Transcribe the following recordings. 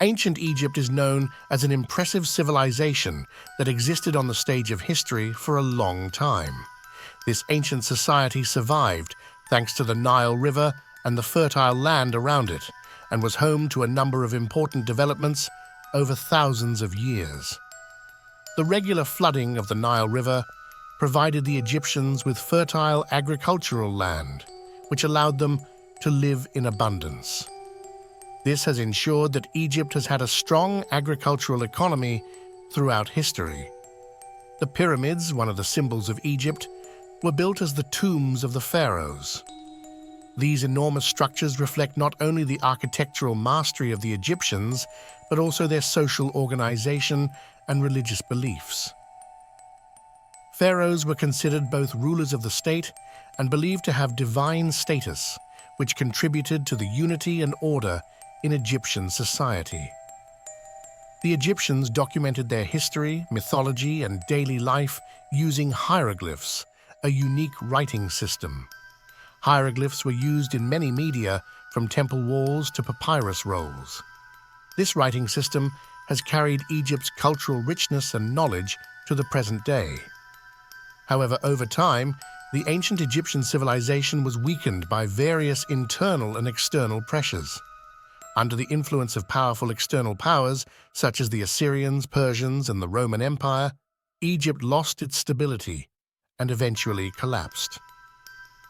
Ancient Egypt is known as an impressive civilization that existed on the stage of history for a long time. This ancient society survived thanks to the Nile River and the fertile land around it, and was home to a number of important developments over thousands of years. The regular flooding of the Nile River provided the Egyptians with fertile agricultural land, which allowed them to live in abundance. This has ensured that Egypt has had a strong agricultural economy throughout history. The pyramids, one of the symbols of Egypt, were built as the tombs of the pharaohs. These enormous structures reflect not only the architectural mastery of the Egyptians, but also their social organization and religious beliefs. Pharaohs were considered both rulers of the state and believed to have divine status, which contributed to the unity and order in Egyptian society. The Egyptians documented their history, mythology, and daily life using hieroglyphs, a unique writing system. Hieroglyphs were used in many media, from temple walls to papyrus rolls. This writing system has carried Egypt's cultural richness and knowledge to the present day. However, over time, the ancient Egyptian civilization was weakened by various internal and external pressures. Under the influence of powerful external powers, such as the Assyrians, Persians, and the Roman Empire, Egypt lost its stability and eventually collapsed.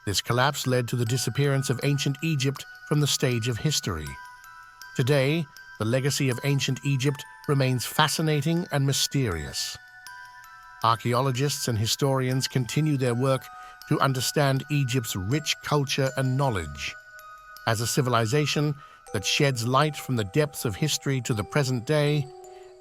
This collapse led to the disappearance of ancient Egypt from the stage of history. Today, the legacy of ancient Egypt remains fascinating and mysterious. Archaeologists and historians continue their work to understand Egypt's rich culture and knowledge. As a civilization that sheds light from the depths of history to the present day,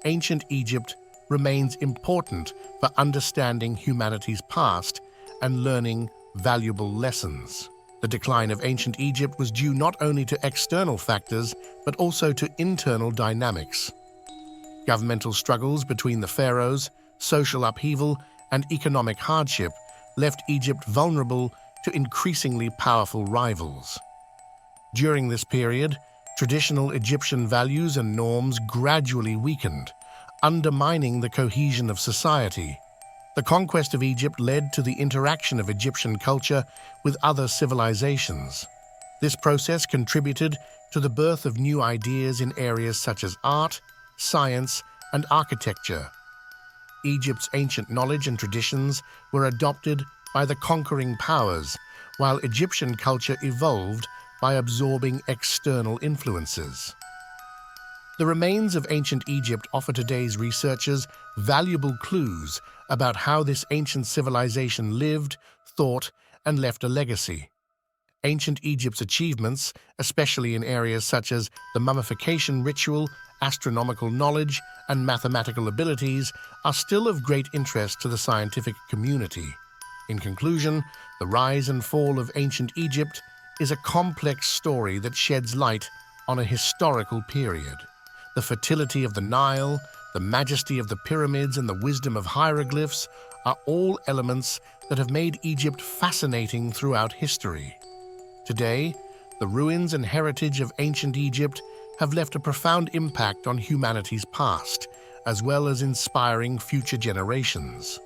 ancient Egypt remains important for understanding humanity's past and learning valuable lessons. The decline of ancient Egypt was due not only to external factors, but also to internal dynamics. Governmental struggles between the pharaohs, social upheaval, and economic hardship left Egypt vulnerable to increasingly powerful rivals. During this period, traditional Egyptian values and norms gradually weakened, undermining the cohesion of society. The conquest of Egypt led to the interaction of Egyptian culture with other civilizations. This process contributed to the birth of new ideas in areas such as art, science, and architecture. Egypt's ancient knowledge and traditions were adopted by the conquering powers, while Egyptian culture evolved by absorbing external influences. The remains of ancient Egypt offer today's researchers valuable clues about how this ancient civilization lived, thought, and left a legacy. Ancient Egypt's achievements, especially in areas such as the mummification ritual, astronomical knowledge, and mathematical abilities, are still of great interest to the scientific community. In conclusion, the rise and fall of ancient Egypt is a complex story that sheds light on a historical period. The fertility of the Nile, the majesty of the pyramids, and the wisdom of hieroglyphs are all elements that have made Egypt fascinating throughout history. Today, the ruins and heritage of ancient Egypt have left a profound impact on humanity's past, as well as inspiring future generations.